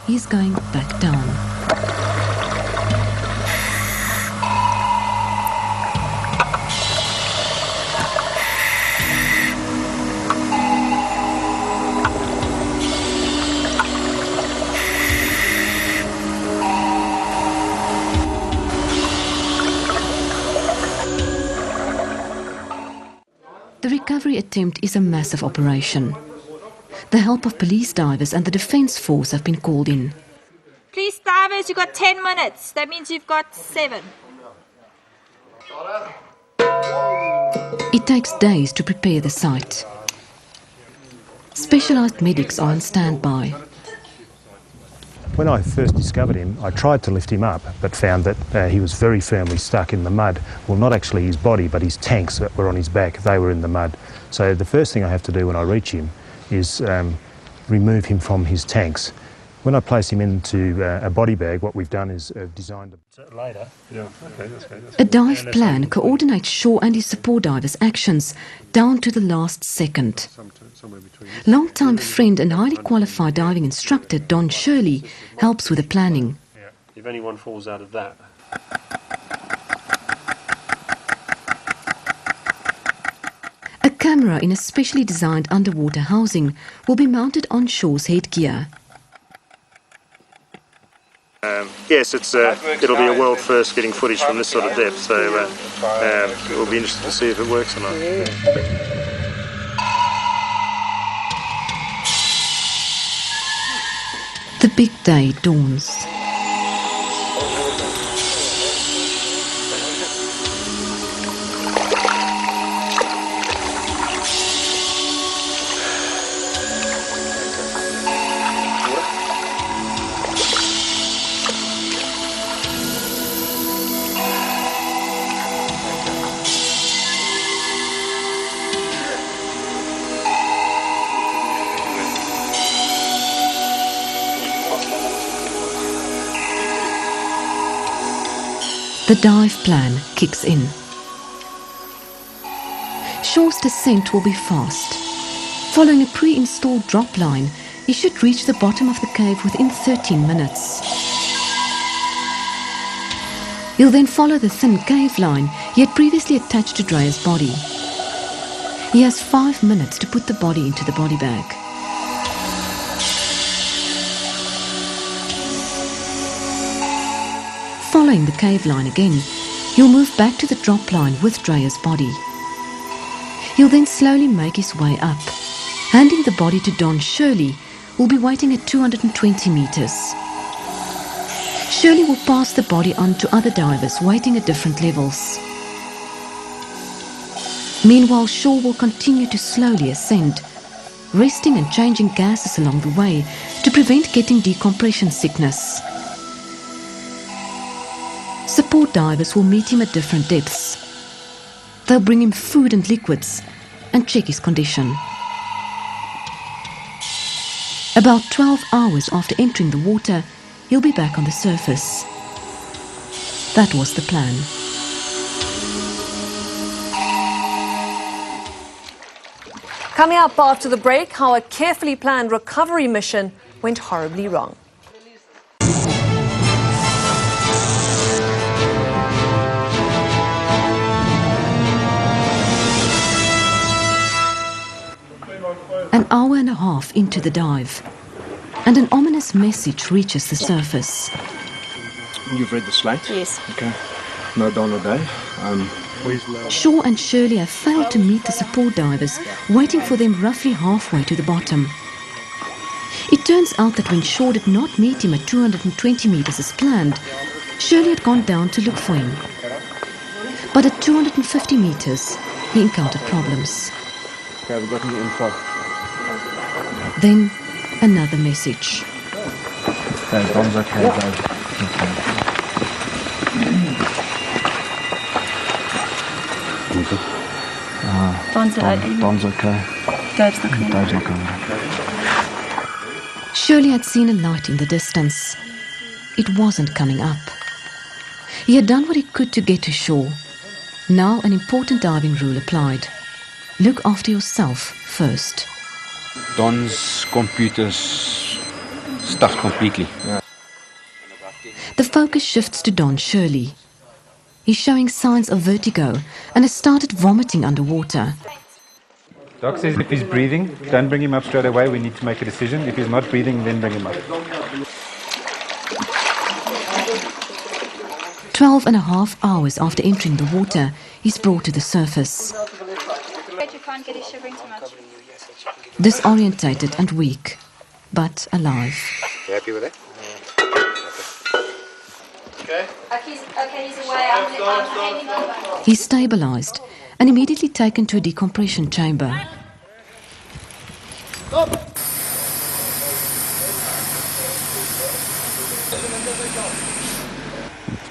he's going back down. The recovery attempt is a massive operation. The help of police divers and the defence force have been called in. Police divers, you've got 10 minutes. That means you've got 7. It takes days to prepare the site. Specialised medics are on standby. When I first discovered him, I tried to lift him up, but found that he was very firmly stuck in the mud. Well, not actually his body, but his tanks that were on his back, they were in the mud. So the first thing I have to do when I reach him is remove him from his tanks. When I place him into a body bag, what we've done is designed later. Yeah, okay, that's great. A dive plan coordinates Shaw and his support divers' actions down to the last second. Long-time friend and highly qualified diving instructor Don Shirley helps with the planning. Yeah. If anyone falls out of that. A camera in a specially designed underwater housing will be mounted on Shaw's headgear. Yes, it'll be a world first getting footage from this sort of depth, so we'll be interested to see if it works or not. The big day dawns. The dive plan kicks in. Shaw's descent will be fast. Following a pre-installed drop line, he should reach the bottom of the cave within 13 minutes. He'll then follow the thin cave line he had previously attached to Dreya's body. He has 5 minutes to put the body into the body bag. Following the cave line again, he'll move back to the drop line with Dreya's body. He'll then slowly make his way up, handing the body to Don Shirley, who will be waiting at 220 meters. Shirley will pass the body on to other divers waiting at different levels. Meanwhile, Shaw will continue to slowly ascend, resting and changing gases along the way to prevent getting decompression sickness. Support divers will meet him at different depths. They'll bring him food and liquids and check his condition. About 12 hours after entering the water, he'll be back on the surface. That was the plan. Coming up after the break, how a carefully planned recovery mission went horribly wrong. An hour and a half into the dive, and an ominous message reaches the surface. You've read the slate? Yes. Okay. No Don or Dave. Shaw and Shirley have failed to meet the support divers, waiting for them roughly halfway to the bottom. It turns out that when Shaw did not meet him at 220 meters as planned, Shirley had gone down to look for him. But at 250 meters, he encountered problems. Okay, we've got any info. Then, another message. Okay, Don's okay, Dave. Don's okay. Dave's not coming. Dave's not coming. Shirley had seen a light in the distance. It wasn't coming up. He had done what he could to get to shore. Now an important diving rule applied. Look after yourself first. Don's computer's stuffed completely. The focus shifts to Don Shirley. He's showing signs of vertigo and has started vomiting underwater. Doc says if he's breathing, don't bring him up straight away. We need to make a decision. If he's not breathing, then bring him up. 12.5 hours after entering the water, he's brought to the surface. Disorientated and weak, but alive. You happy with that? Okay, he's away. I'm handing over. He's stabilized and immediately taken to a decompression chamber.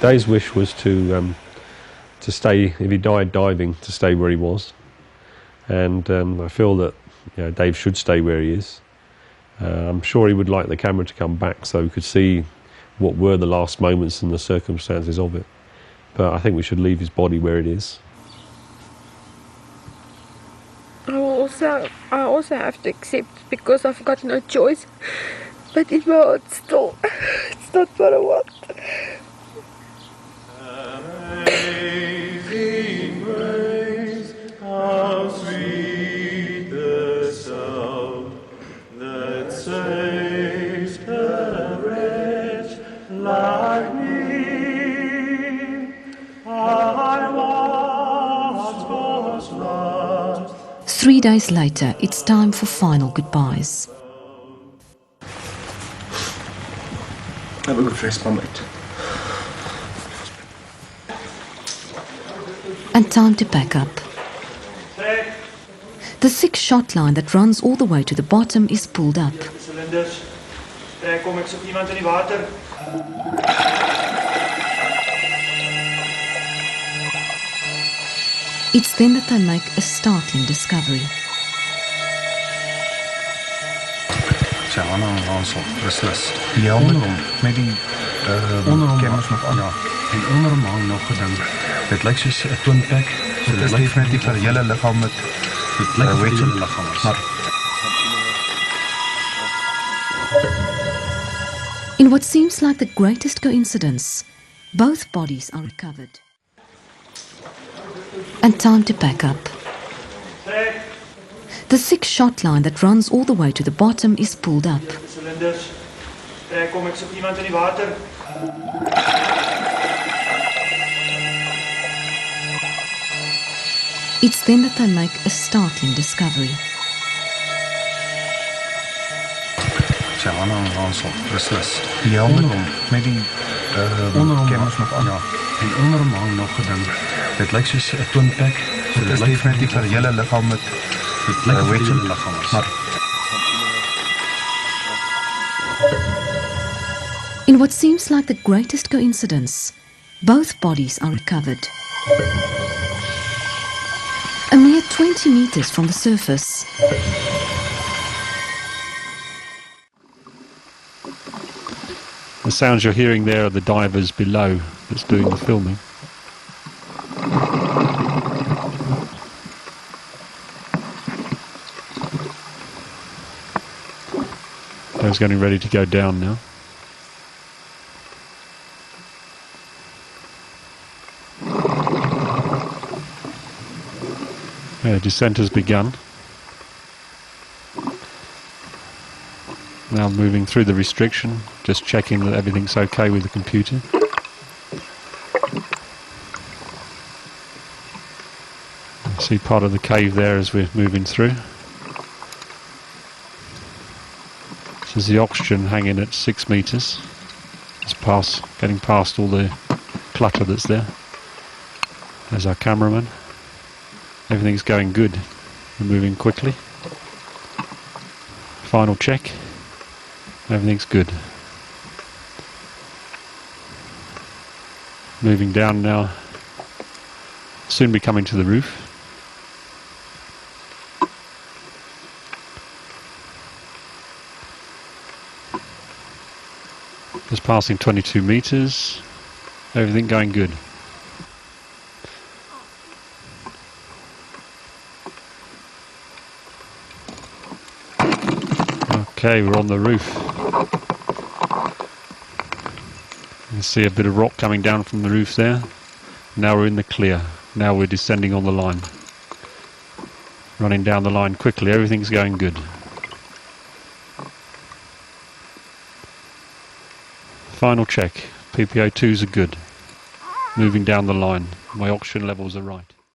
Dave's wish was to stay, if he died diving, to stay where he was. And I feel that Dave should stay where he is. I'm sure he would like the camera to come back so we could see what were the last moments and the circumstances of it. But I think we should leave his body where it is. I also have to accept because I've got no choice. But in my heart still, it's not what I want. Amazing grace, how sweet the sound that saved a wretch like me. I once was lost. 3 days later, it's time for final goodbyes. Have a good rest, mate. And time to pack up. The thick shot line that runs all the way to the bottom is pulled up. It's then that they make a startling discovery. Ja, met die cameras nog aan. Ja, en onder hom hang nog 'n ding. Dit lyk soos 'n twinpack. So dit is definitief vir die hele liggaam met dit lyk vir die hele liggaam. Maar in what seems like the greatest coincidence, both bodies are recovered. And time to pack up. The thick shot line that runs all the way to the bottom is pulled up. It's then that they make a startling discovery. ja, met die cameras nog aan. Ja, en onder hom hang nog 'n ding. Dit lyk soos 'n twinpack. So dit is definitief vir die hele liggaam met dit lyk vir die hele liggaam. Maar in what seems like the greatest coincidence, both bodies are recovered. A mere 20 meters from the surface. The sounds you're hearing there are the divers below that's doing the filming. Dave's getting ready to go down now. Descent has begun. Now moving through the restriction, just checking that everything's okay with the computer. See part of the cave there as we're moving through. This is the oxygen hanging at 6 meters. It's getting past all the clutter that's there. There's our cameraman. Everything's going good. We're moving quickly. Final check. Everything's good. Moving down now. Soon be coming to the roof. Just passing 22 meters. Everything going good. Okay, we're on the roof. You see a bit of rock coming down from the roof there. Now we're in the clear. Now we're descending on the line. Running down the line quickly, everything's going good. Final check, PPO2s are good. Moving down the line, my oxygen levels are right.